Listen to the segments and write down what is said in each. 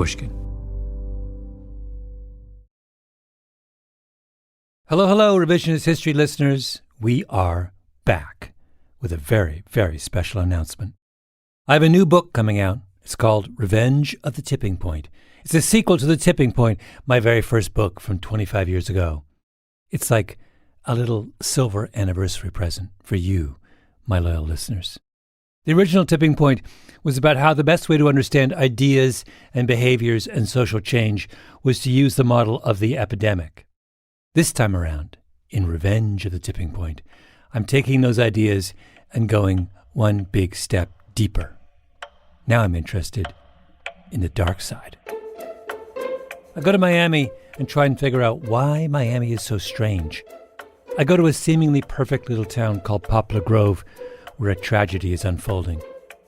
Pushkin. Hello, Revisionist History listeners. We are back with a very, very special announcement. I have a new book coming out. It's called Revenge of the Tipping Point. It's a sequel to The Tipping Point, my very first book from 25 years ago. It's like a little silver anniversary present for you, my loyal listeners. The original Tipping Point was about how the best way to understand ideas and behaviors and social change was to use the model of the epidemic. This time around, in Revenge of the Tipping Point, I'm taking those ideas and going one big step deeper. Now I'm interested in the dark side. I go to Miami and try and figure out why Miami is so strange. I go to a seemingly perfect little town called Poplar Grove, where a tragedy is unfolding.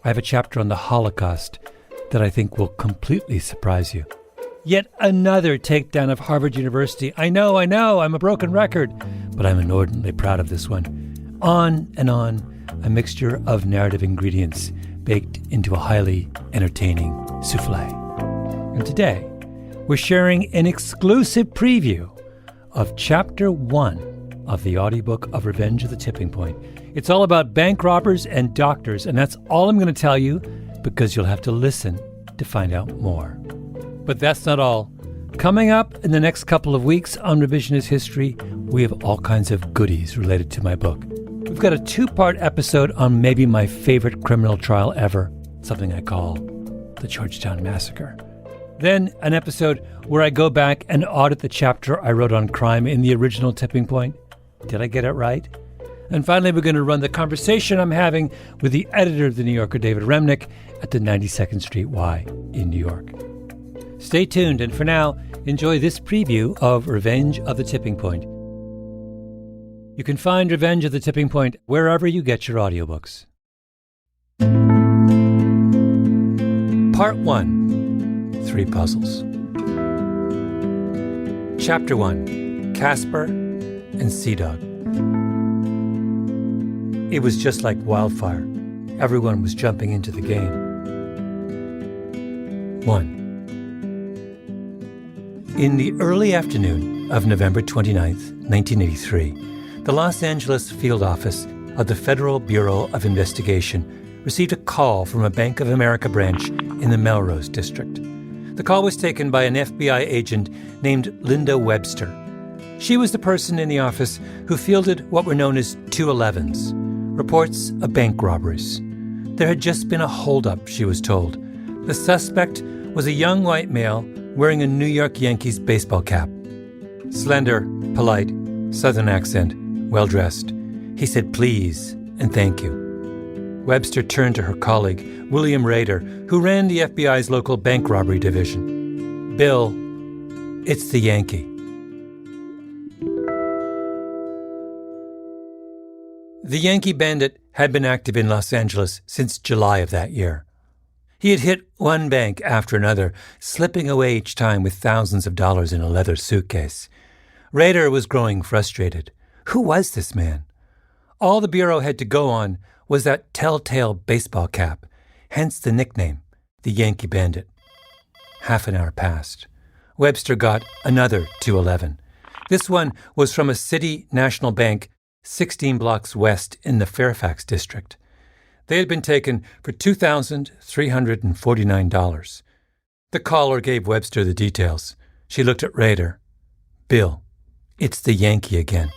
I have a chapter on the Holocaust that I think will completely surprise you. Yet another takedown of Harvard University. I know, I'm a broken record, but I'm inordinately proud of this one. On and on, a mixture of narrative ingredients baked into a highly entertaining soufflé. And today, we're sharing an exclusive preview of Chapter 1 of the audiobook of Revenge of the Tipping Point. It's all about bank robbers and doctors, and that's all I'm going to tell you because you'll have to listen to find out more. But that's not all. Coming up in the next couple of weeks on Revisionist History, we have all kinds of goodies related to my book. We've got a 2-part episode on maybe my favorite criminal trial ever, something I call the Georgetown Massacre. Then an episode where I go back and audit the chapter I wrote on crime in the original Tipping Point. Did I get it right? And finally, we're going to run the conversation I'm having with the editor of The New Yorker, David Remnick, at the 92nd Street Y in New York. Stay tuned, and for now, enjoy this preview of Revenge of the Tipping Point. You can find Revenge of the Tipping Point wherever you get your audiobooks. Part 1. 3 Puzzles. Chapter 1. Casper and Sea Dog. It was just like wildfire. Everyone was jumping into the game. 1. In the early afternoon of November 29th, 1983, the Los Angeles field office of the Federal Bureau of Investigation received a call from a Bank of America branch in the Melrose district. The call was taken by an FBI agent named Linda Webster. She was the person in the office who fielded what were known as 211s, reports of bank robberies. There had just been a holdup, she was told. The suspect was a young white male wearing a New York Yankees baseball cap. Slender, polite, Southern accent, well-dressed. He said please and thank you. Webster turned to her colleague, William Rader, who ran the FBI's local bank robbery division. Bill, it's the Yankee. The Yankee Bandit had been active in Los Angeles since July of that year. He had hit one bank after another, slipping away each time with thousands of dollars in a leather suitcase. Rader was growing frustrated. Who was this man? All the Bureau had to go on was that telltale baseball cap, hence the nickname, the Yankee Bandit. Half an hour passed. Webster got another 211. This one was from a City National Bank 16 blocks west in the Fairfax district. They had been taken for $2,349. The caller gave Webster the details. She looked at Rader. Bill, it's the Yankee again.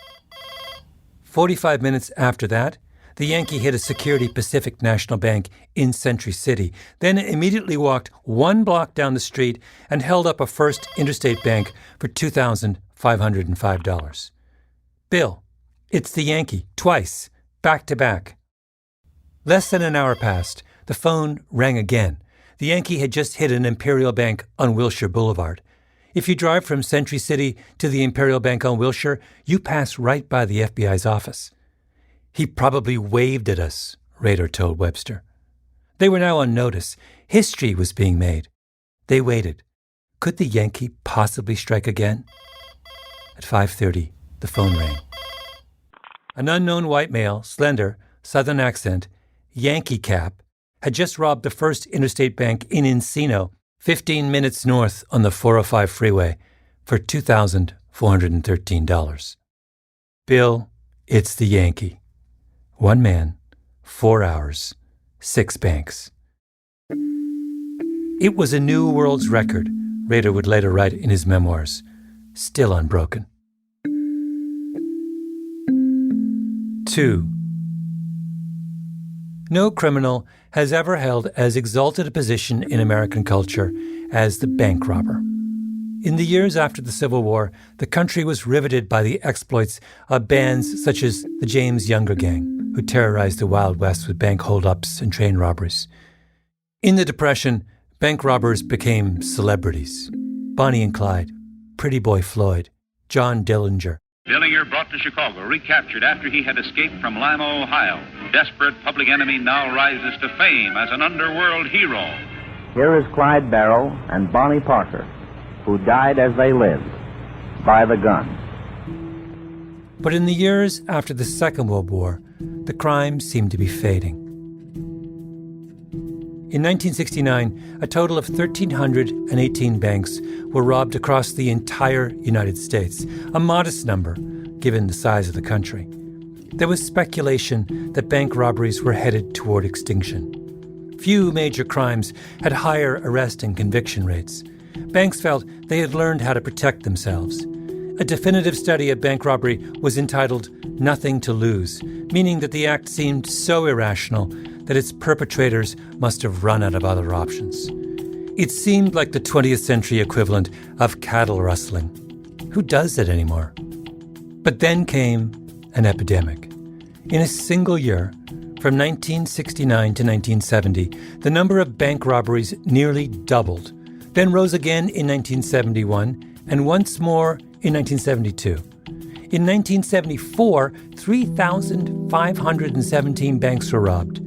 45 minutes after that, the Yankee hit a Security Pacific National Bank in Century City, then immediately walked 1 block down the street and held up a First Interstate Bank for $2,505. Bill, it's the Yankee, twice, back to back. Less than an hour passed. The phone rang again. The Yankee had just hit an Imperial Bank on Wilshire Boulevard. If you drive from Century City to the Imperial Bank on Wilshire, you pass right by the FBI's office. He probably waved at us, Rader told Webster. They were now on notice. History was being made. They waited. Could the Yankee possibly strike again? At 5:30, the phone rang. An unknown white male, slender, Southern accent, Yankee cap, had just robbed the First Interstate Bank in Encino 15 minutes north on the 405 freeway for $2,413. Bill, it's the Yankee. 1 man, 4 hours, 6 banks. It was a new world's record, Rader would later write in his memoirs, still unbroken. 2. No criminal has ever held as exalted a position in American culture as the bank robber. In the years after the Civil War, the country was riveted by the exploits of bands such as the James Younger Gang, who terrorized the Wild West with bank holdups and train robberies. In the Depression, bank robbers became celebrities. Bonnie and Clyde, Pretty Boy Floyd, John Dillinger. Dillinger brought to Chicago, recaptured after he had escaped from Lima, Ohio. Desperate public enemy now rises to fame as an underworld hero. Here is Clyde Barrow and Bonnie Parker, who died as they lived, by the gun. But in the years after the Second World War, the crime seemed to be fading. In 1969, a total of 1,318 banks were robbed across the entire United States, a modest number given the size of the country. There was speculation that bank robberies were headed toward extinction. Few major crimes had higher arrest and conviction rates. Banks felt they had learned how to protect themselves. A definitive study of bank robbery was entitled Nothing to Lose, meaning that the act seemed so irrational that its perpetrators must have run out of other options. It seemed like the 20th century equivalent of cattle rustling. Who does that anymore? But then came an epidemic. In a single year, from 1969 to 1970, the number of bank robberies nearly doubled, then rose again in 1971, and once more in 1972. In 1974, 3,517 banks were robbed.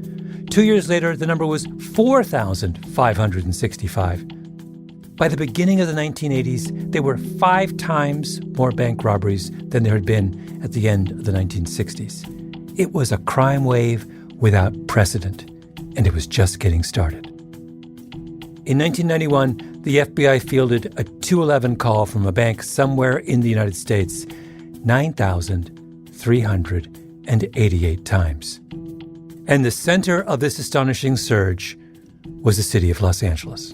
2 years later, the number was 4,565. By the beginning of the 1980s, there were 5 times more bank robberies than there had been at the end of the 1960s. It was a crime wave without precedent, and it was just getting started. In 1991, the FBI fielded a 211 call from a bank somewhere in the United States 9,388 times. And the center of this astonishing surge was the city of Los Angeles.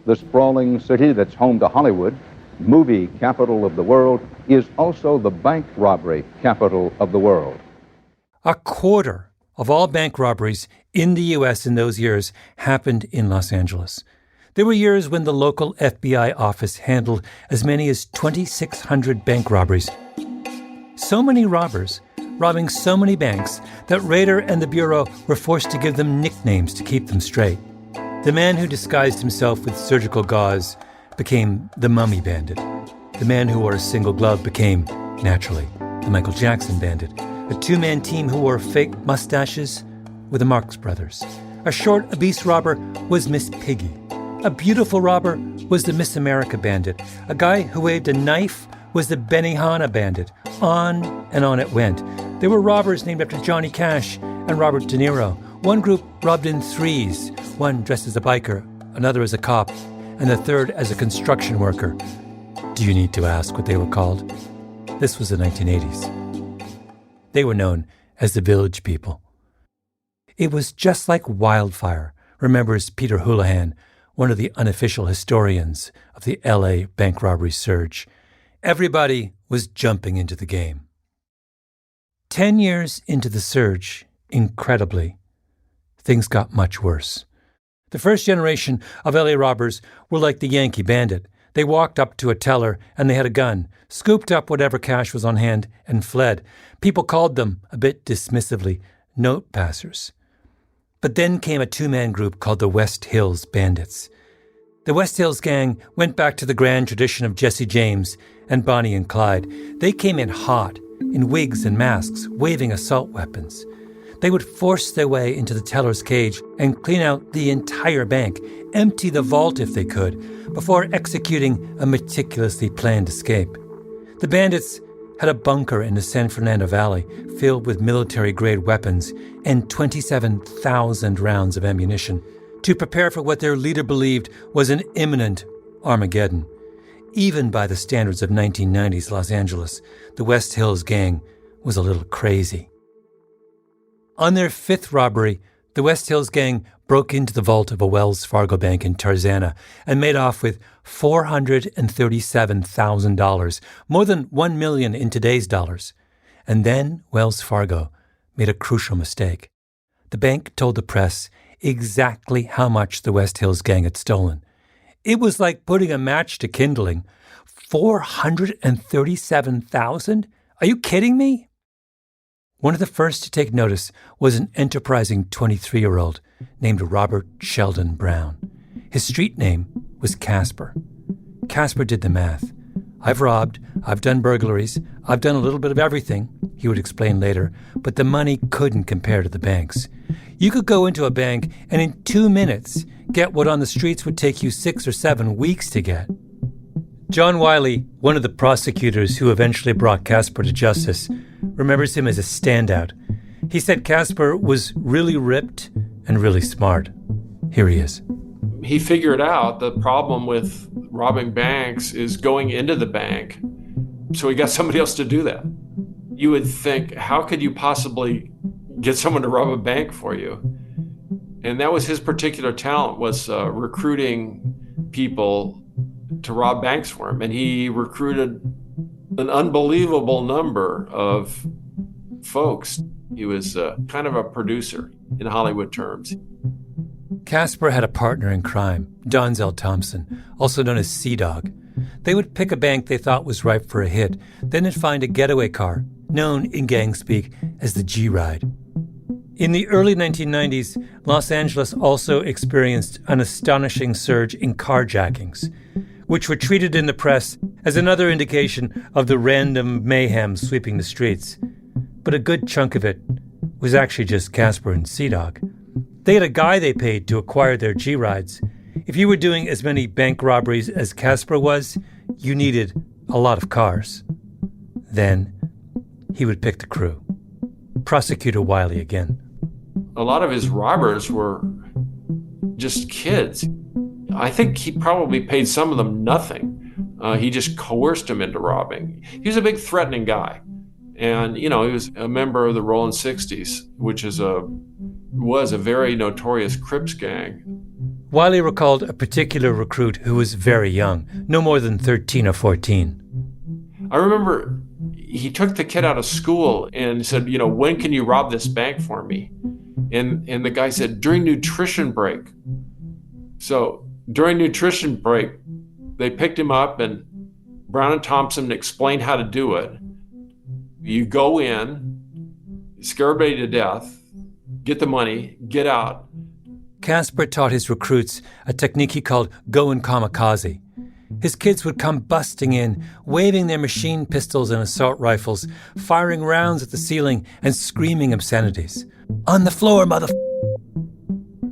The sprawling city that's home to Hollywood, movie capital of the world, is also the bank robbery capital of the world. A quarter of all bank robberies in the U.S. in those years happened in Los Angeles. There were years when the local FBI office handled as many as 2,600 bank robberies. So many robbers, robbing so many banks, that Rader and the Bureau were forced to give them nicknames to keep them straight. The man who disguised himself with surgical gauze became the Mummy Bandit. The man who wore a single glove became, naturally, the Michael Jackson Bandit. A 2-man team who wore fake mustaches were the Marx Brothers. A short, obese robber was Miss Piggy. A beautiful robber was the Miss America Bandit. A guy who waved a knife was the Benihana Bandit. On and on it went. There were robbers named after Johnny Cash and Robert De Niro. One group robbed in threes, one dressed as a biker, another as a cop, and the third as a construction worker. Do you need to ask what they were called? This was the 1980s. They were known as the Village People. It was just like wildfire, remembers Peter Houlihan, one of the unofficial historians of the LA bank robbery surge. Everybody was jumping into the game. 10 years into the surge, incredibly, things got much worse. The first generation of LA robbers were like the Yankee Bandit. They walked up to a teller and they had a gun, scooped up whatever cash was on hand, and fled. People called them, a bit dismissively, note passers. But then came a 2-man group called the West Hills Bandits. The West Hills Gang went back to the grand tradition of Jesse James and Bonnie and Clyde. They came in hot, in wigs and masks, waving assault weapons. They would force their way into the teller's cage and clean out the entire bank, empty the vault if they could, before executing a meticulously planned escape. The bandits had a bunker in the San Fernando Valley filled with military-grade weapons and 27,000 rounds of ammunition. to prepare for what their leader believed was an imminent Armageddon. Even by the standards of 1990s Los Angeles, the West Hills Gang was a little crazy. On their fifth robbery, the West Hills Gang broke into the vault of a Wells Fargo bank in Tarzana and made off with $437,000, more than $1 million in today's dollars. And then Wells Fargo made a crucial mistake. The bank told the press exactly how much the West Hills Gang had stolen. It was like putting a match to kindling. $437,000? Are you kidding me? One of the first to take notice was an enterprising 23-year-old named Robert Sheldon Brown. His street name was Casper. Casper did the math. I've robbed, I've done burglaries, I've done a little bit of everything, he would explain later, but the money couldn't compare to the bank's. You could go into a bank and in 2 minutes get what on the streets would take you 6 or 7 weeks to get. John Wiley, one of the prosecutors who eventually brought Casper to justice, remembers him as a standout. He said Casper was really ripped and really smart. Here he is. He figured out the problem with robbing banks is going into the bank. So he got somebody else to do that. You would think, how could you possibly get someone to rob a bank for you? And that was his particular talent, was recruiting people to rob banks for him. And he recruited an unbelievable number of folks. He was kind of a producer in Hollywood terms. Casper had a partner in crime, Donzel Thompson, also known as Sea-Dog. They would pick a bank they thought was ripe for a hit, then they'd find a getaway car, known in gang speak as the G-Ride. In the early 1990s, Los Angeles also experienced an astonishing surge in carjackings, which were treated in the press as another indication of the random mayhem sweeping the streets. But a good chunk of it was actually just Casper and Sea-Dog. They had a guy they paid to acquire their G-Rides. If you were doing as many bank robberies as Casper was, you needed a lot of cars. Then he would pick the crew. Prosecutor Wiley again. A lot of his robbers were just kids. I think he probably paid some of them nothing. He just coerced them into robbing. He was a big threatening guy. And, he was a member of the Rollin' 60s, which was a very notorious Crips gang. Wiley recalled a particular recruit who was very young, no more than 13 or 14. I remember he took the kid out of school and said, when can you rob this bank for me? And the guy said, during nutrition break. So during nutrition break, they picked him up and Brown and Thompson explained how to do it. You go in, scare everybody to death, get the money, get out. Casper taught his recruits a technique he called going kamikaze. His kids would come busting in, waving their machine pistols and assault rifles, firing rounds at the ceiling and screaming obscenities. On the floor,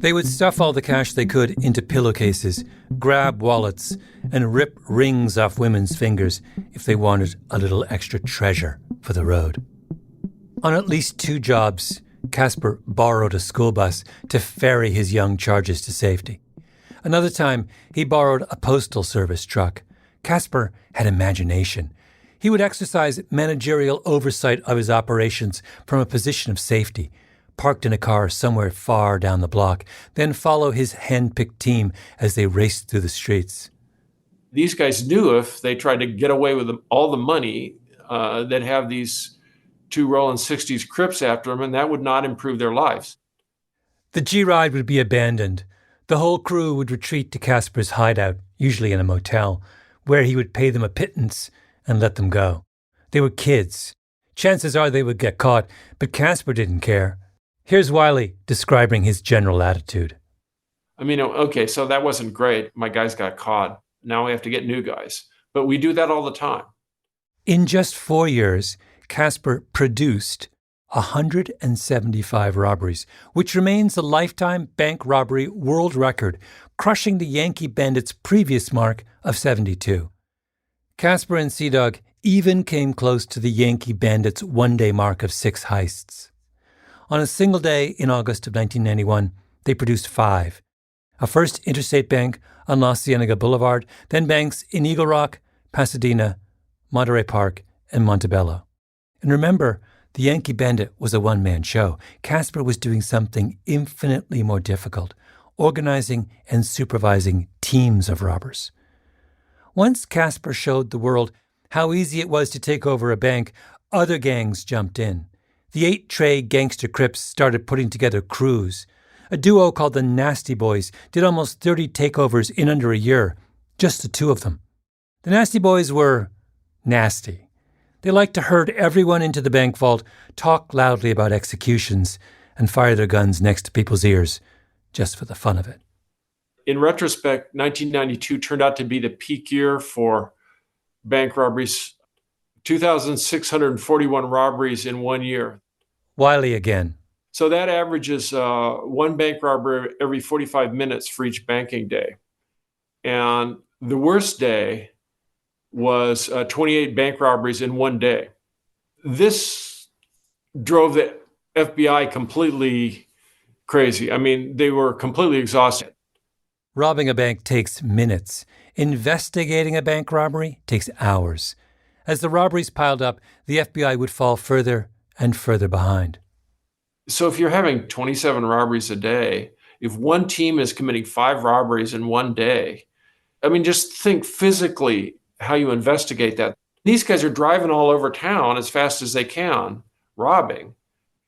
They would stuff all the cash they could into pillowcases, grab wallets, and rip rings off women's fingers if they wanted a little extra treasure for the road. On at least 2 jobs, Casper borrowed a school bus to ferry his young charges to safety. Another time, he borrowed a postal service truck. Casper had imagination. He would exercise managerial oversight of his operations from a position of safety, parked in a car somewhere far down the block, then follow his hand-picked team as they raced through the streets. These guys knew if they tried to get away with all the money, they'd have these 2 Rollin' 60s Crips after them, and that would not improve their lives. The G-Ride would be abandoned. The whole crew would retreat to Casper's hideout, usually in a motel, where he would pay them a pittance and let them go. They were kids. Chances are they would get caught, but Casper didn't care. Here's Wiley describing his general attitude. Okay, so that wasn't great. My guys got caught. Now we have to get new guys. But we do that all the time. In just 4 years, Casper produced 175 robberies, which remains a lifetime bank robbery world record, crushing the Yankee Bandits' previous mark of 72. Casper and Sea-Dog even came close to the Yankee Bandits' one-day mark of 6 heists. On a single day in August of 1991, they produced 5. a first interstate bank on La Cienega Boulevard, then banks in Eagle Rock, Pasadena, Monterey Park, and Montebello. And remember, the Yankee Bandit was a one-man show. Casper was doing something infinitely more difficult, organizing and supervising teams of robbers. Once Casper showed the world how easy it was to take over a bank, other gangs jumped in. The 8 Trey gangster Crips started putting together crews. A duo called the Nasty Boys did almost 30 takeovers in under a year, just the 2 of them. The Nasty Boys were nasty. They liked to herd everyone into the bank vault, talk loudly about executions, and fire their guns next to people's ears, just for the fun of it. In retrospect, 1992 turned out to be the peak year for bank robberies. 2,641 robberies in 1 year. Wiley again. So that averages 1 bank robbery every 45 minutes for each banking day. And the worst day was 28 bank robberies in 1 day. This drove the FBI completely crazy. I mean, they were completely exhausted. Robbing a bank takes minutes. Investigating a bank robbery takes hours. As the robberies piled up, the FBI would fall further and further behind. So if you're having 27 robberies a day, if one team is committing 5 robberies in 1 day, I mean, just think physically how you investigate that. These guys are driving all over town as fast as they can, robbing.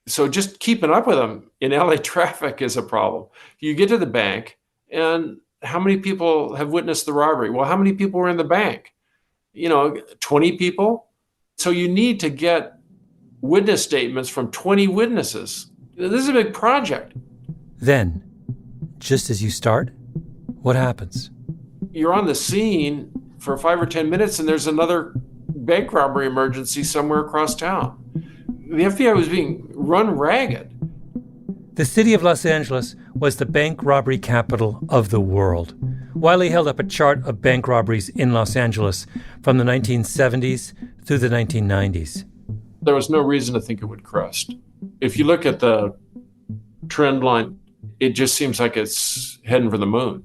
So just keeping up with them in LA traffic is a problem. You get to the bank, and how many people have witnessed the robbery? Well, how many people were in the bank? 20 people? So you need to get witness statements from 20 witnesses. This is a big project. Then, just as you start, what happens? You're on the scene for 5 or 10 minutes, and there's another bank robbery emergency somewhere across town. The FBI was being run ragged. The city of Los Angeles was the bank robbery capital of the world. Wiley held up a chart of bank robberies in Los Angeles from the 1970s through the 1990s. There was no reason to think it would crest. If you look at the trend line, it just seems like it's heading for the moon.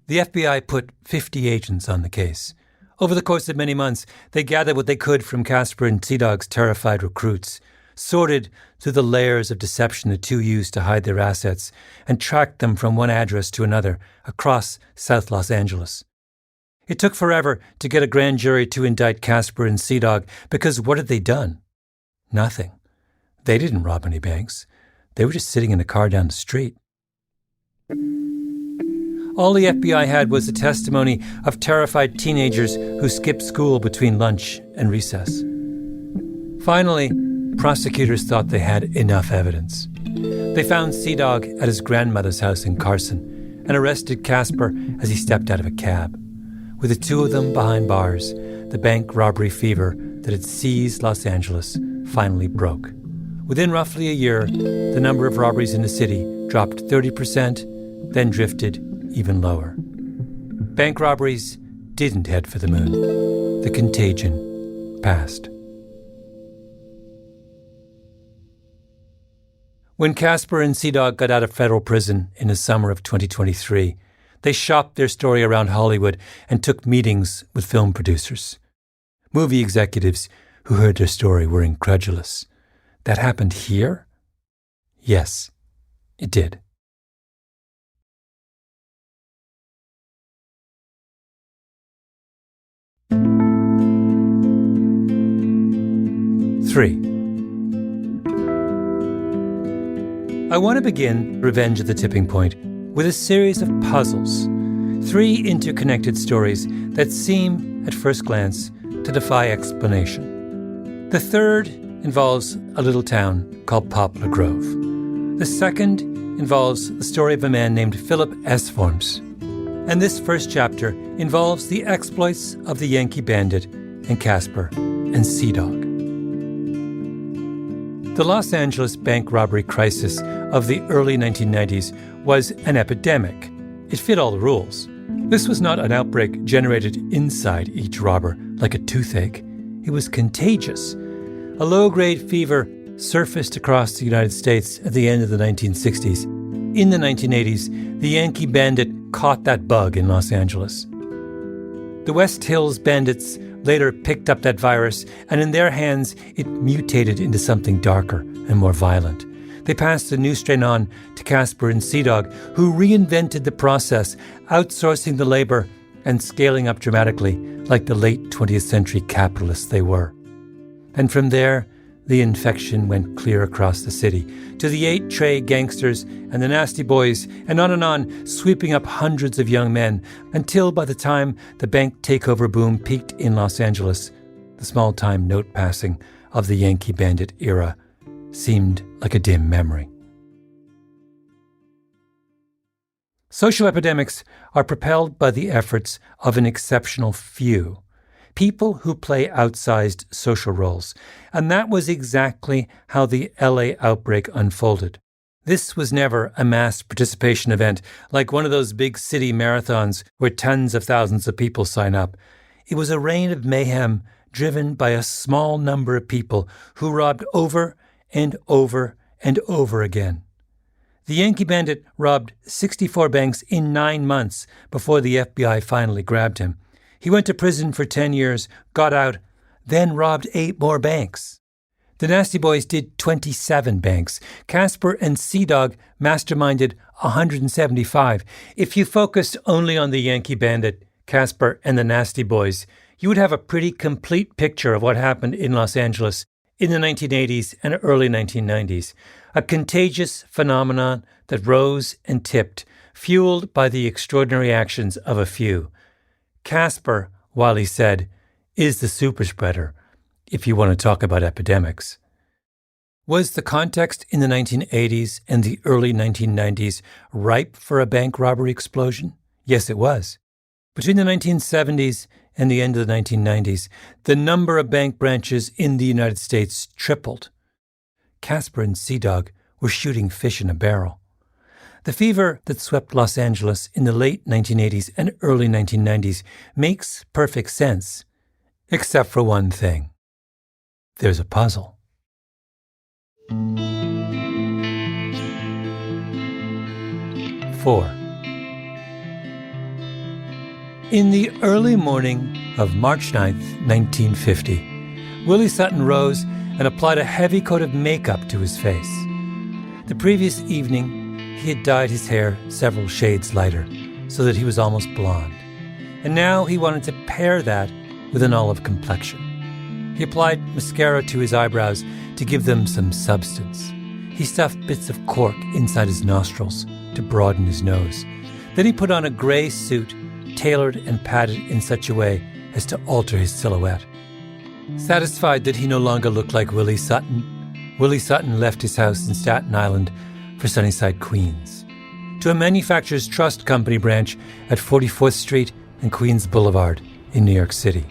The FBI put 50 agents on the case. Over the course of many months, they gathered what they could from Casper and Sea-Dog's terrified recruits, sorted through the layers of deception the 2 used to hide their assets, and tracked them from one address to another across South Los Angeles. It took forever to get a grand jury to indict Casper and Sea-Dog because what had they done? Nothing. They didn't rob any banks. They were just sitting in a car down the street. All the FBI had was the testimony of terrified teenagers who skipped school between lunch and recess. Finally, prosecutors thought they had enough evidence. They found Sea-Dog at his grandmother's house in Carson and arrested Casper as he stepped out of a cab. With the 2 of them behind bars, the bank robbery fever that had seized Los Angeles finally broke. Within roughly a year, the number of robberies in the city dropped 30%, then drifted even lower. Bank robberies didn't head for the moon. The contagion passed. When Casper and Sea-Dog got out of federal prison in the summer of 2023, they shopped their story around Hollywood and took meetings with film producers. Movie executives who heard their story were incredulous. That happened here? Yes, it did. Three. I want to begin Revenge of the Tipping Point with a series of puzzles, 3 interconnected stories that seem, at first glance, to defy explanation. The third involves a little town called Poplar Grove. The second involves the story of a man named Philip S. Forms. And this first chapter involves the exploits of the Yankee Bandit and Casper and Sea-Dog. The Los Angeles bank robbery crisis of the early 1990s was an epidemic. It fit all the rules. This was not an outbreak generated inside each robber like a toothache. It was contagious. A low-grade fever surfaced across the United States at the end of the 1960s, In the 1980s, the Yankee Bandit caught that bug in Los Angeles. The West Hills Bandits later picked up that virus, and in their hands, it mutated into something darker and more violent. They passed the new strain on to Casper and Sea-Dog, who reinvented the process, outsourcing the labor and scaling up dramatically like the late 20th century capitalists they were. And from there, the infection went clear across the city, to the 8 Trey gangsters and the Nasty Boys, and on, sweeping up hundreds of young men, until by the time the bank takeover boom peaked in Los Angeles, the small-time note-passing of the Yankee Bandit era seemed like a dim memory. Social epidemics are propelled by the efforts of an exceptional few, people who play outsized social roles, and that was exactly how the LA outbreak unfolded. This was never a mass participation event like one of those big city marathons where tens of thousands of people sign up. It was a reign of mayhem driven by a small number of people who robbed over and over and over again. The Yankee Bandit robbed 64 banks in 9 months before the FBI finally grabbed him. He went to prison for 10 years, got out, then robbed 8 more banks. The Nasty Boys did 27 banks. Casper and Sea-Dog masterminded 175. If you focused only on the Yankee Bandit, Casper, and the Nasty Boys, you would have a pretty complete picture of what happened in Los Angeles in the 1980s and early 1990s, a contagious phenomenon that rose and tipped, fueled by the extraordinary actions of a few. Casper, Wiley said, is the super spreader, if you want to talk about epidemics. Was the context in the 1980s and the early 1990s ripe for a bank robbery explosion? Yes, it was. Between the 1970s and the end of the 1990s, the number of bank branches in the United States tripled. Casper and Sea-Dog were shooting fish in a barrel. The fever that swept Los Angeles in the late 1980s and early 1990s makes perfect sense, except for one thing. There's a puzzle. Four. In the early morning of March 9th, 1950, Willie Sutton rose and applied a heavy coat of makeup to his face. The previous evening, he had dyed his hair several shades lighter so that he was almost blonde. And now he wanted to pair that with an olive complexion. He applied mascara to his eyebrows to give them some substance. He stuffed bits of cork inside his nostrils to broaden his nose. Then he put on a gray suit tailored and padded in such a way as to alter his silhouette. Satisfied that he no longer looked like Willie Sutton left his house in Staten Island for Sunnyside, Queens, to a manufacturer's trust company branch at 44th Street and Queens Boulevard in New York City.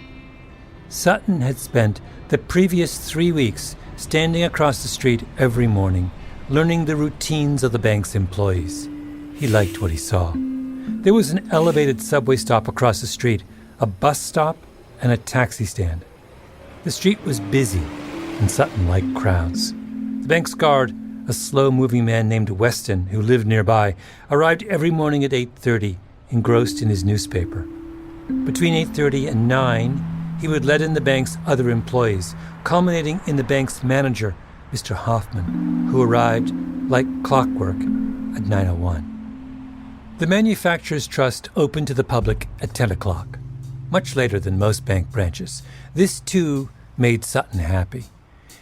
Sutton had spent the previous 3 weeks standing across the street every morning, learning the routines of the bank's employees. He liked what he saw. There was an elevated subway stop across the street, a bus stop, and a taxi stand. The street was busy, and Sutton liked crowds. The bank's guard, a slow-moving man named Weston, who lived nearby, arrived every morning at 8:30, engrossed in his newspaper. Between 8:30 and 9, he would let in the bank's other employees, culminating in the bank's manager, Mr. Hoffman, who arrived, like clockwork, at 9:01. The Manufacturers Trust opened to the public at 10 o'clock, much later than most bank branches. This, too, made Sutton happy.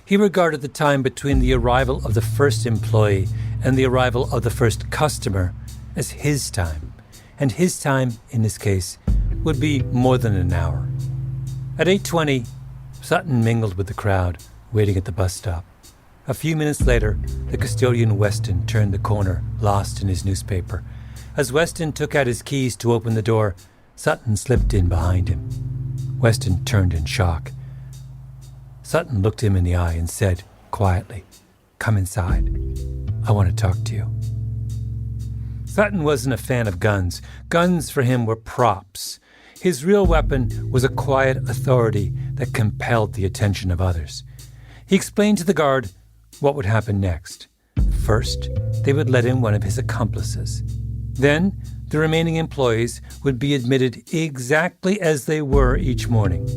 He regarded the time between the arrival of the first employee and the arrival of the first customer as his time, and his time, in this case, would be more than an hour. At 8:20, Sutton mingled with the crowd, waiting at the bus stop. A few minutes later, the custodian Weston turned the corner, lost in his newspaper. As Weston took out his keys to open the door, Sutton slipped in behind him. Weston turned in shock. Sutton looked him in the eye and said, quietly, "Come inside. I want to talk to you." Sutton wasn't a fan of guns. Guns for him were props. His real weapon was a quiet authority that compelled the attention of others. He explained to the guard what would happen next. First, they would let in one of his accomplices. Then, the remaining employees would be admitted exactly as they were each morning.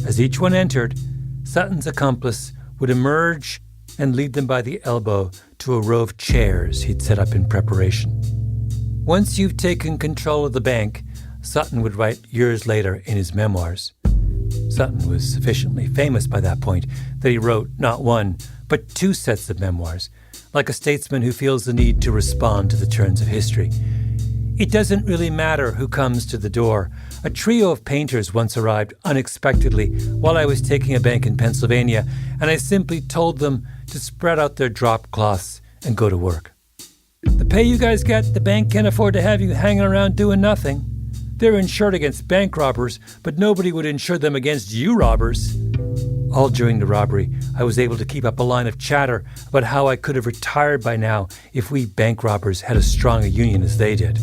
As each one entered, Sutton's accomplice would emerge and lead them by the elbow to a row of chairs he'd set up in preparation. Once you've taken control of the bank, Sutton would write years later in his memoirs. Sutton was sufficiently famous by that point that he wrote not one, but 2 sets of memoirs, like a statesman who feels the need to respond to the turns of history. It doesn't really matter who comes to the door. A trio of painters once arrived unexpectedly while I was taking a bank in Pennsylvania, and I simply told them to spread out their drop cloths and go to work. The pay you guys get, the bank can't afford to have you hanging around doing nothing. They're insured against bank robbers, but nobody would insure them against you robbers. All during the robbery, I was able to keep up a line of chatter about how I could have retired by now if we bank robbers had as strong a union as they did.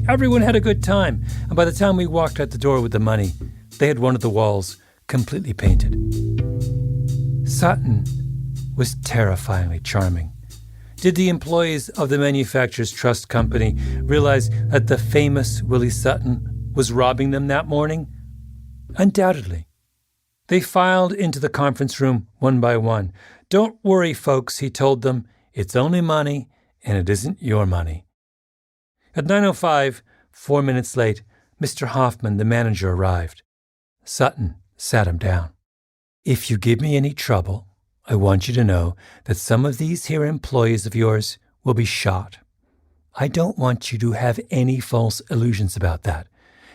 Everyone had a good time, and by the time we walked out the door with the money, they had one of the walls completely painted. Sutton was terrifyingly charming. Did the employees of the Manufacturers Trust Company realize that the famous Willie Sutton was robbing them that morning? Undoubtedly. They filed into the conference room one by one. "Don't worry, folks," he told them. "It's only money, and it isn't your money." At 9:05, 4 minutes late, Mr. Hoffman, the manager, arrived. Sutton sat him down. "If you give me any trouble, I want you to know that some of these here employees of yours will be shot. I don't want you to have any false illusions about that.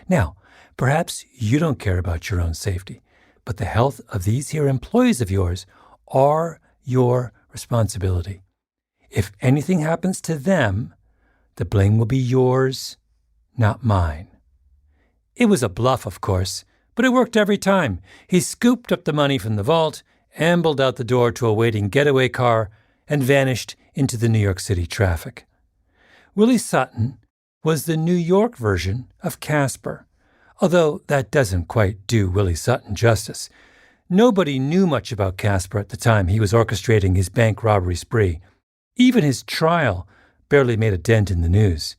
Now, perhaps you don't care about your own safety, but the health of these here employees of yours are your responsibility. If anything happens to them, the blame will be yours, not mine." It was a bluff, of course, but it worked every time. He scooped up the money from the vault, ambled out the door to a waiting getaway car, and vanished into the New York City traffic. Willie Sutton was the New York version of Casper, although that doesn't quite do Willie Sutton justice. Nobody knew much about Casper at the time he was orchestrating his bank robbery spree. Even his trial barely made a dent in the news.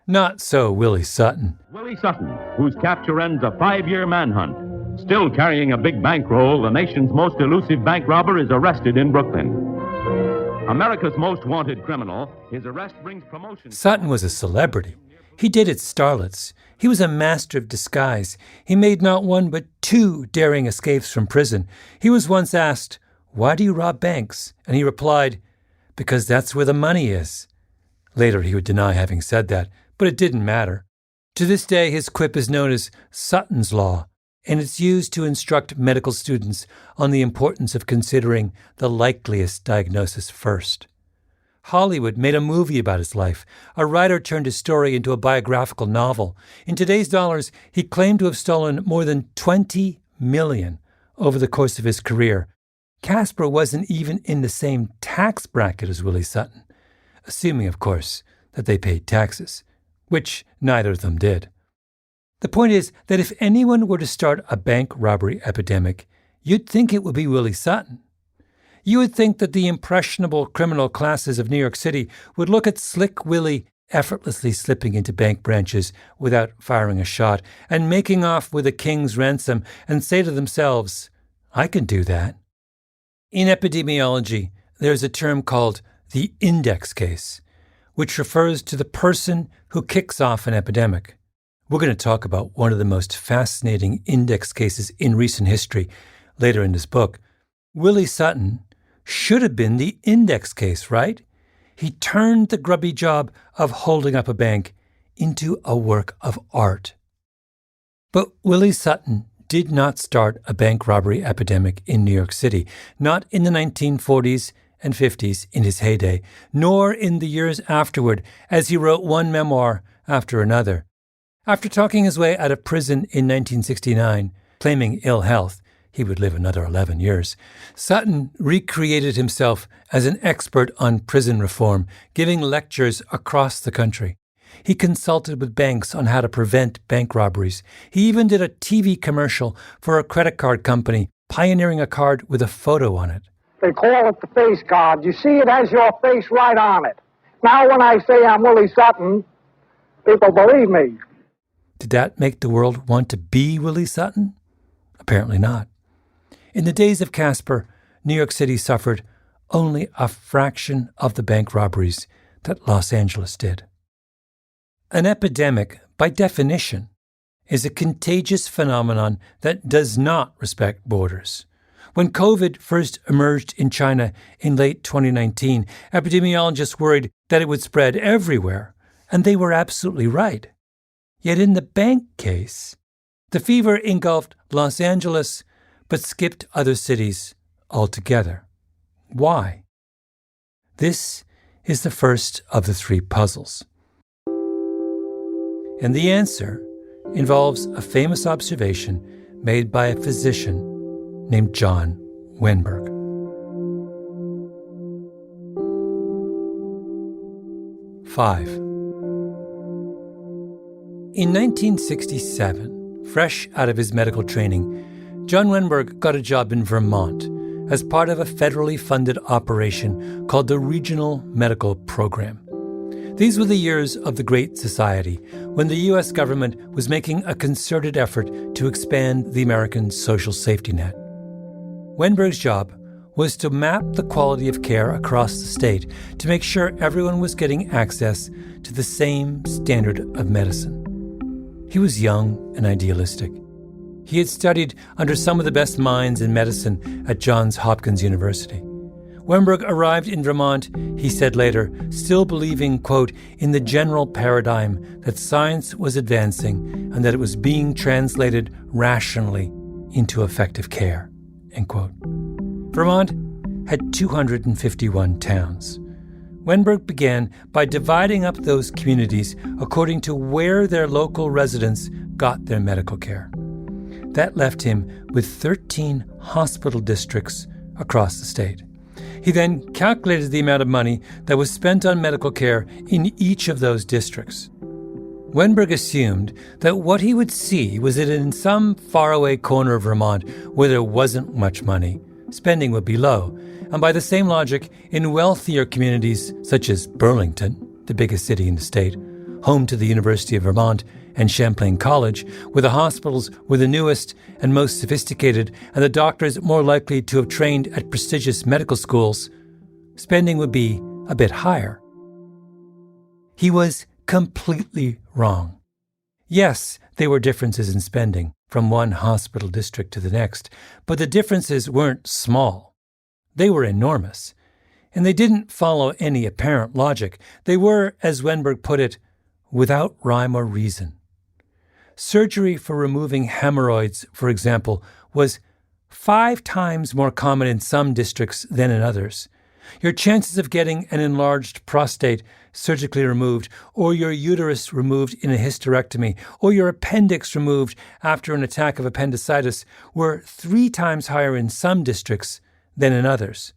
Not so Willie Sutton. Willie Sutton, whose capture ends a 5-year manhunt. Still carrying a big bankroll, the nation's most elusive bank robber is arrested in Brooklyn. America's most wanted criminal, his arrest brings promotion. Sutton was a celebrity. He dated starlets. He was a master of disguise. He made not one but 2 daring escapes from prison. He was once asked, "Why do you rob banks?" And he replied, "Because that's where the money is." Later he would deny having said that, but it didn't matter. To this day, his quip is known as Sutton's Law, and it's used to instruct medical students on the importance of considering the likeliest diagnosis first. Hollywood made a movie about his life. A writer turned his story into a biographical novel. In today's dollars, he claimed to have stolen more than $20 million over the course of his career. Casper wasn't even in the same tax bracket as Willie Sutton, assuming, of course, that they paid taxes, which neither of them did. The point is that if anyone were to start a bank robbery epidemic, you'd think it would be Willie Sutton. You would think that the impressionable criminal classes of New York City would look at Slick Willie effortlessly slipping into bank branches without firing a shot and making off with a king's ransom and say to themselves, "I can do that." In epidemiology, there's a term called the index case, which refers to the person who kicks off an epidemic. We're going to talk about one of the most fascinating index cases in recent history later in this book. Willie Sutton should have been the index case, right? He turned the grubby job of holding up a bank into a work of art. But Willie Sutton did not start a bank robbery epidemic in New York City, not in the 1940s and 50s in his heyday, nor in the years afterward as he wrote one memoir after another. After talking his way out of prison in 1969, claiming ill health, he would live another 11 years, Sutton recreated himself as an expert on prison reform, giving lectures across the country. He consulted with banks on how to prevent bank robberies. He even did a TV commercial for a credit card company, pioneering a card with a photo on it. They call it the face card. You see, it has your face right on it. Now when I say I'm Willie Sutton, people believe me. Did that make the world want to be Willie Sutton? Apparently not. In the days of Casper, New York City suffered only a fraction of the bank robberies that Los Angeles did. An epidemic, by definition, is a contagious phenomenon that does not respect borders. When COVID first emerged in China in late 2019, epidemiologists worried that it would spread everywhere, and they were absolutely right. Yet in the bank case, the fever engulfed Los Angeles but skipped other cities altogether. Why? This is the first of the three puzzles. And the answer involves a famous observation made by a physician named John Wenberg. Five. In 1967, fresh out of his medical training, John Wenberg got a job in Vermont as part of a federally funded operation called the Regional Medical Program. These were the years of the Great Society, when the U.S. government was making a concerted effort to expand the American social safety net. Wenberg's job was to map the quality of care across the state to make sure everyone was getting access to the same standard of medicine. He was young and idealistic. He had studied under some of the best minds in medicine at Johns Hopkins University. Wenberg arrived in Vermont, he said later, still believing, quote, in the general paradigm that science was advancing and that it was being translated rationally into effective care, end quote. Vermont had 251 towns. Wenberg began by dividing up those communities according to where their local residents got their medical care. That left him with 13 hospital districts across the state. He then calculated the amount of money that was spent on medical care in each of those districts. Wenberg assumed that what he would see was that in some faraway corner of Vermont where there wasn't much money, spending would be low, and by the same logic, in wealthier communities such as Burlington, the biggest city in the state, home to the University of Vermont and Champlain College, where the hospitals were the newest and most sophisticated and the doctors more likely to have trained at prestigious medical schools, spending would be a bit higher. He was completely wrong. Yes, there were differences in spending from one hospital district to the next, but the differences weren't small. They were enormous, and they didn't follow any apparent logic. They were, as Wenberg put it, without rhyme or reason. Surgery for removing hemorrhoids, for example, was 5 times more common in some districts than in others. Your chances of getting an enlarged prostate surgically removed, or your uterus removed in a hysterectomy, or your appendix removed after an attack of appendicitis were 3 times higher in some districts than in others.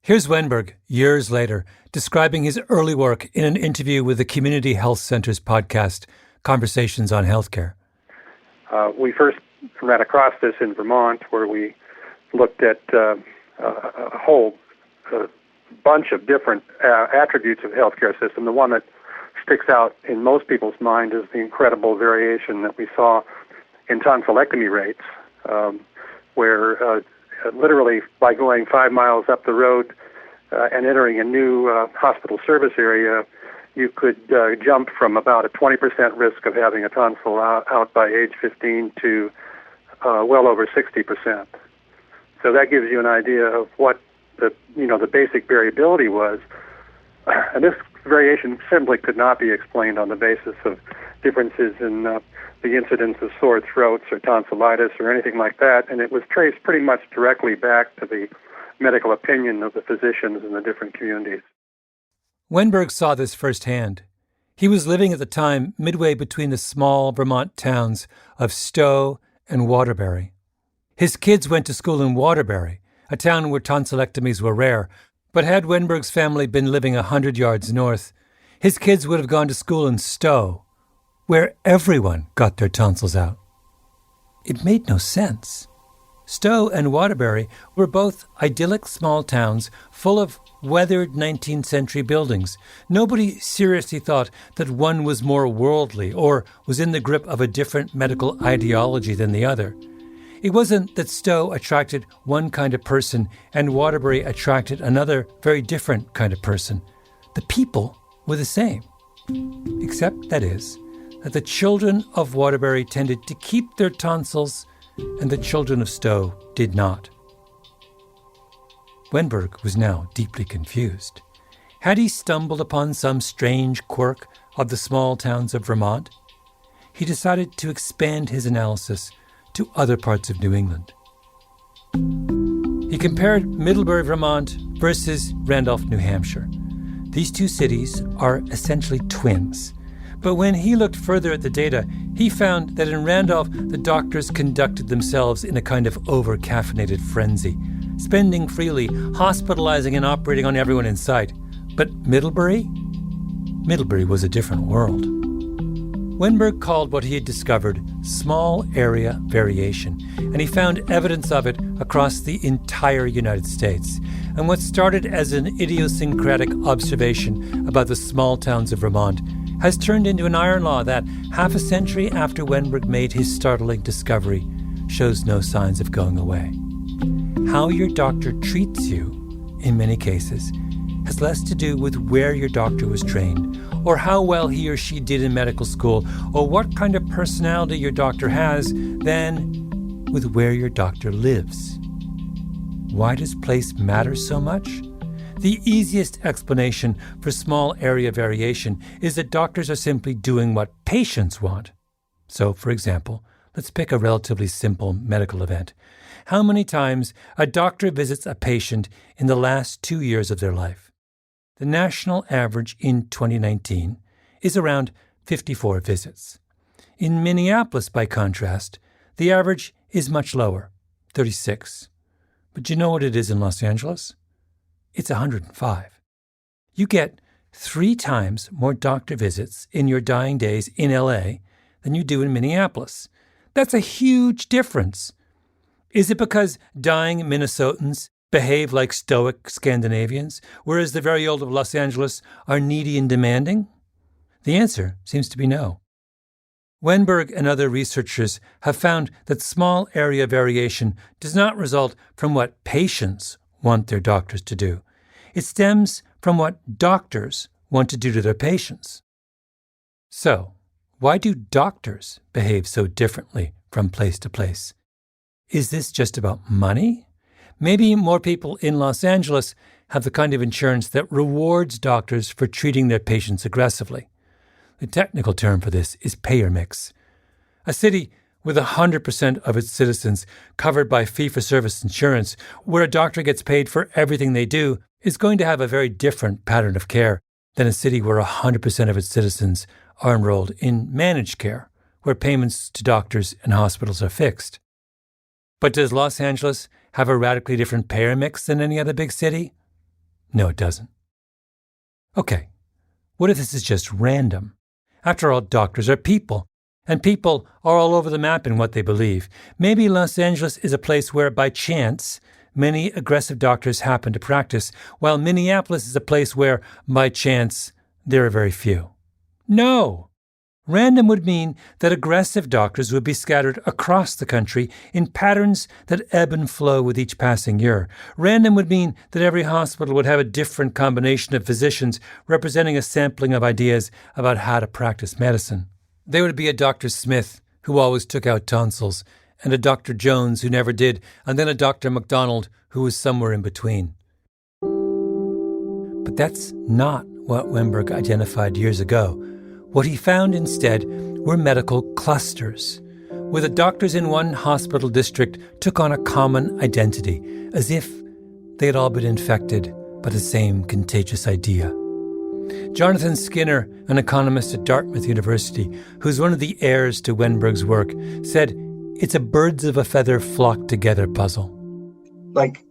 Here's Wenberg, years later, describing his early work in an interview with the Community Health Center's podcast, Conversations on Healthcare. We first ran across this in Vermont, where we looked at a whole bunch of different attributes of the healthcare system. The one that sticks out in most people's mind is the incredible variation that we saw in tonsillectomy rates, where literally by going 5 miles up the road and entering a new hospital service area, you could jump from about a 20% risk of having a tonsil out by age 15 to well over 60%. So that gives you an idea of what the basic variability was. And this variation simply could not be explained on the basis of differences in the incidence of sore throats or tonsillitis or anything like that, and it was traced pretty much directly back to the medical opinion of the physicians in the different communities. Wenberg saw this firsthand. He was living at the time midway between the small Vermont towns of Stowe and Waterbury. His kids went to school in Waterbury, a town where tonsillectomies were rare, but had Wenberg's family been living 100 yards north, his kids would have gone to school in Stowe, where everyone got their tonsils out. It made no sense. Stowe and Waterbury were both idyllic small towns full of weathered 19th century buildings. Nobody seriously thought that one was more worldly or was in the grip of a different medical ideology than the other. It wasn't that Stowe attracted one kind of person and Waterbury attracted another very different kind of person. The people were the same. Except, that is, that the children of Waterbury tended to keep their tonsils and the children of Stowe did not. Wenberg was now deeply confused. Had he stumbled upon some strange quirk of the small towns of Vermont? He decided to expand his analysis to other parts of New England. He compared Middlebury, Vermont versus Randolph, New Hampshire. These two cities are essentially twins. But when he looked further at the data, he found that in Randolph, the doctors conducted themselves in a kind of over-caffeinated frenzy, spending freely, hospitalizing and operating on everyone in sight. But Middlebury? Middlebury was a different world. Wenberg called what he had discovered small area variation, and he found evidence of it across the entire United States. And what started as an idiosyncratic observation about the small towns of Vermont has turned into an iron law that, half a century after Wenberg made his startling discovery, shows no signs of going away. How your doctor treats you, in many cases, has less to do with where your doctor was trained, or how well he or she did in medical school, or what kind of personality your doctor has, than with where your doctor lives. Why does place matter so much? The easiest explanation for small area variation is that doctors are simply doing what patients want. So, for example, let's pick a relatively simple medical event. How many times a doctor visits a patient in the last 2 years of their life? The national average in 2019 is around 54 visits. In Minneapolis, by contrast, the average is much lower, 36. But you know what it is in Los Angeles? It's 105. You get 3 times more doctor visits in your dying days in LA than you do in Minneapolis. That's a huge difference. Is it because dying Minnesotans behave like stoic Scandinavians, whereas the very old of Los Angeles are needy and demanding? The answer seems to be no. Wenberg and other researchers have found that small area variation does not result from what patients want their doctors to do. It stems from what doctors want to do to their patients. So, why do doctors behave so differently from place to place? Is this just about money? Maybe more people in Los Angeles have the kind of insurance that rewards doctors for treating their patients aggressively. The technical term for this is payer mix. A city with 100% of its citizens covered by fee-for-service insurance, where a doctor gets paid for everything they do, is going to have a very different pattern of care than a city where 100% of its citizens are enrolled in managed care, where payments to doctors and hospitals are fixed. But does Los Angeles have a radically different payer mix than any other big city? No, it doesn't. Okay, what if this is just random? After all, doctors are people, and people are all over the map in what they believe. Maybe Los Angeles is a place where, by chance, many aggressive doctors happen to practice, while Minneapolis is a place where, by chance, there are very few. No! Random would mean that aggressive doctors would be scattered across the country in patterns that ebb and flow with each passing year. Random would mean that every hospital would have a different combination of physicians representing a sampling of ideas about how to practice medicine. There would be a Dr. Smith who always took out tonsils, and a Dr. Jones who never did, and then a Dr. McDonald who was somewhere in between. But that's not what Wenberg identified years ago. What he found instead were medical clusters, where the doctors in one hospital district took on a common identity, as if they had all been infected by the same contagious idea. Jonathan Skinner, an economist at Dartmouth University, who's one of the heirs to Wenberg's work, said it's a birds of a feather flock together puzzle. Like,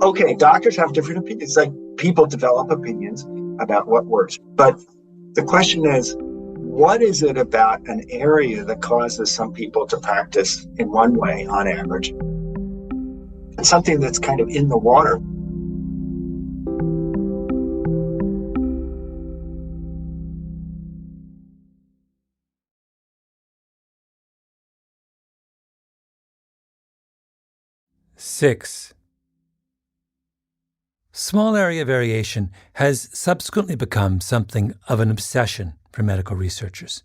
okay, doctors have different opinions. Like, people develop opinions about what works. But the question is, what is it about an area that causes some people to practice in one way on average something that's kind of in the water. Six. Small area variation has subsequently become something of an obsession for medical researchers.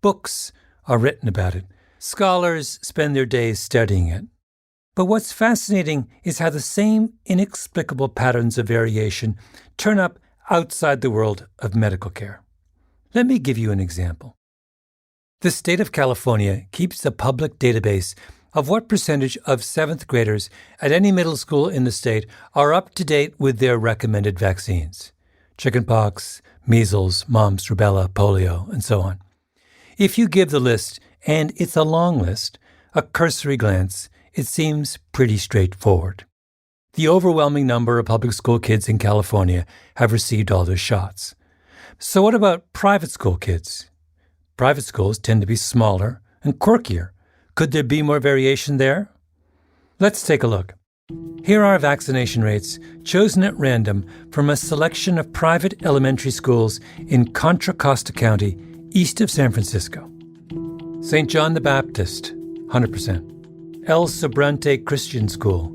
Books are written about it. Scholars spend their days studying it. But what's fascinating is how the same inexplicable patterns of variation turn up outside the world of medical care. Let me give you an example. The state of California keeps a public database of what percentage of 7th graders at any middle school in the state are up to date with their recommended vaccines: chickenpox, measles, mumps, rubella, polio, and so on. If you give the list, and it's a long list, a cursory glance, it seems pretty straightforward. The overwhelming number of public school kids in California have received all their shots. So what about private school kids? Private schools tend to be smaller and quirkier. Could there be more variation there? Let's take a look. Here are vaccination rates chosen at random from a selection of private elementary schools in Contra Costa County, east of San Francisco. St. John the Baptist, 100%. El Sobrante Christian School,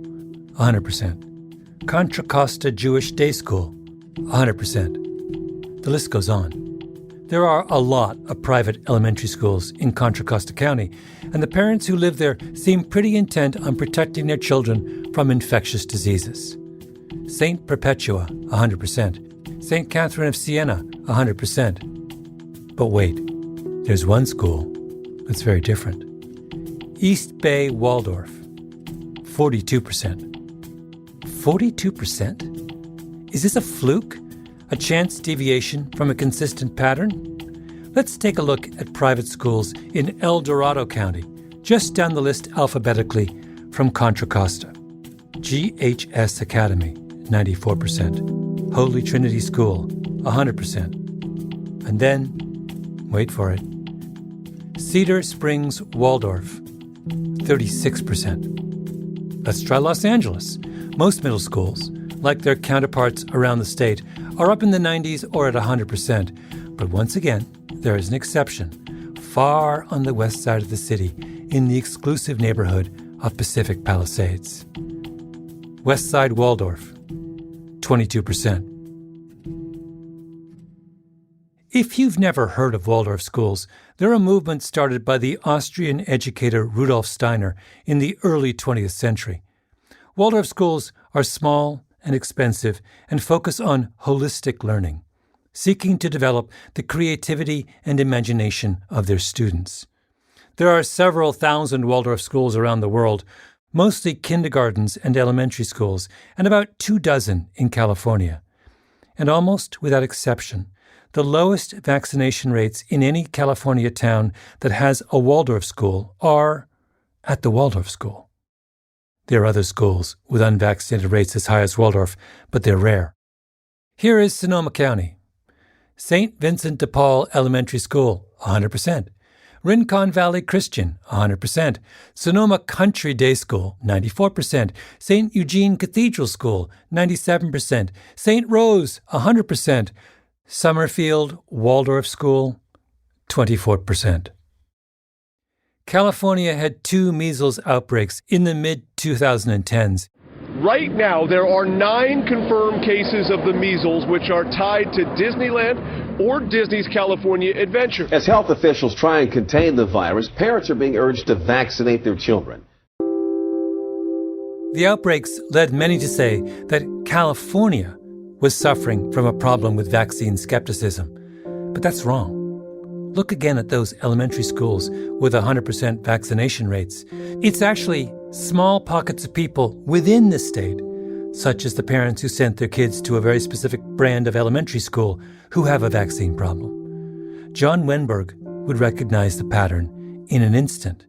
100%. Contra Costa Jewish Day School, 100%. The list goes on. There are a lot of private elementary schools in Contra Costa County, and the parents who live there seem pretty intent on protecting their children from infectious diseases. St. Perpetua, 100%. St. Catherine of Siena, 100%. But wait, there's one school that's very different. East Bay Waldorf, 42%. 42%? Is this a fluke? A chance deviation from a consistent pattern? Let's take a look at private schools in El Dorado County, just down the list alphabetically from Contra Costa. GHS Academy, 94%. Holy Trinity School, 100%. And then, wait for it, Cedar Springs Waldorf, 36%. Let's try Los Angeles. Most middle schools, like their counterparts around the state, are up in the 90s or at 100%. But once again, there is an exception, far on the west side of the city, in the exclusive neighborhood of Pacific Palisades. West Side Waldorf, 22%. If you've never heard of Waldorf schools, they're a movement started by the Austrian educator Rudolf Steiner in the early 20th century. Waldorf schools are small and expensive and focus on holistic learning, seeking to develop the creativity and imagination of their students. There are several thousand Waldorf schools around the world, mostly kindergartens and elementary schools, and about 24 in California. And almost without exception, the lowest vaccination rates in any California town that has a Waldorf school are at the Waldorf school. There are other schools with unvaccinated rates as high as Waldorf, but they're rare. Here is Sonoma County. St. Vincent de Paul Elementary School, 100%. Rincon Valley Christian, 100%. Sonoma Country Day School, 94%. St. Eugene Cathedral School, 97%. St. Rose, 100%. Summerfield Waldorf School, 24%. California had 2 measles outbreaks in the mid-2010s. Right now, there are 9 confirmed cases of the measles, which are tied to Disneyland or Disney's California Adventure. As health officials try and contain the virus, parents are being urged to vaccinate their children. The outbreaks led many to say that California was suffering from a problem with vaccine skepticism. But that's wrong. Look again at those elementary schools with 100% vaccination rates. It's actually small pockets of people within the state, such as the parents who sent their kids to a very specific brand of elementary school, who have a vaccine problem. John Wenberg would recognize the pattern in an instant.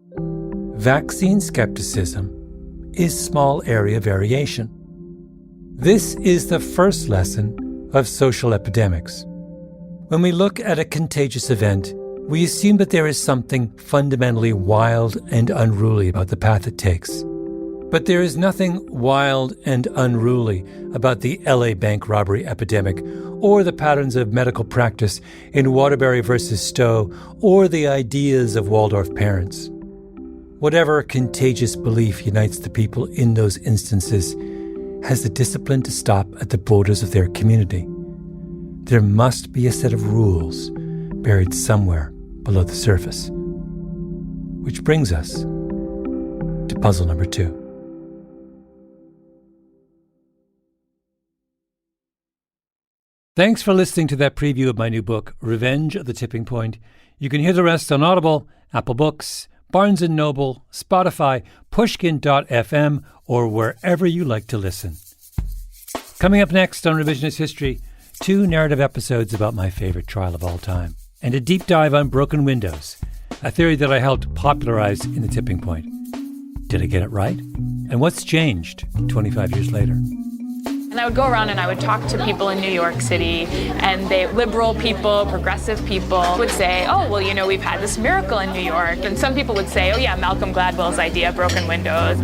Vaccine skepticism is small area variation. This is the first lesson of social epidemics. When we look at a contagious event, we assume that there is something fundamentally wild and unruly about the path it takes. But there is nothing wild and unruly about the LA bank robbery epidemic, or the patterns of medical practice in Waterbury versus Stowe, or the ideas of Waldorf parents. Whatever contagious belief unites the people in those instances has the discipline to stop at the borders of their community. There must be a set of rules buried somewhere below the surface. Which brings us to puzzle number 2. Thanks for listening to that preview of my new book, Revenge of the Tipping Point. You can hear the rest on Audible, Apple Books, Barnes & Noble, Spotify, Pushkin.fm, or wherever you like to listen. Coming up next on Revisionist History, 2 narrative episodes about my favorite trial of all time, and a deep dive on broken windows, a theory that I helped popularize in the Tipping Point. Did I get it right? And what's changed 25 years later? And I would go around and I would talk to people in New York City, and liberal people, progressive people would say, oh, well, you know, we've had this miracle in New York. And some people would say, oh yeah, Malcolm Gladwell's idea, broken windows.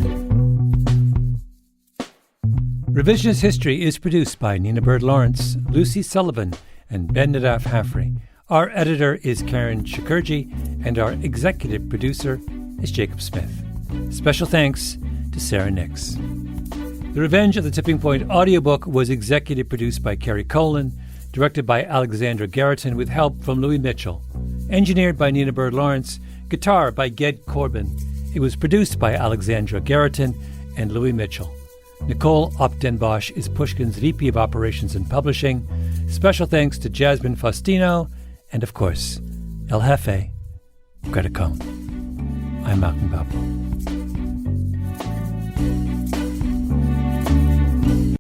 Revisionist History is produced by Nina Bird Lawrence, Lucy Sullivan, and Ben Nadaf Haffrey. Our editor is Karen Shakurji, and our executive producer is Jacob Smith. Special thanks to Sarah Nix. The Revenge of the Tipping Point audiobook was executive produced by Kerry Colin, directed by Alexandra Garrison with help from Louis Mitchell, engineered by Nina Bird Lawrence, guitar by Ged Corbin. It was produced by Alexandra Garrison and Louis Mitchell. Nicole Opdenbosch is Pushkin's VP of Operations and Publishing. Special thanks to Jasmine Faustino and, of course, El Jefe, Greta Cohn. I'm Malcolm Gladwell.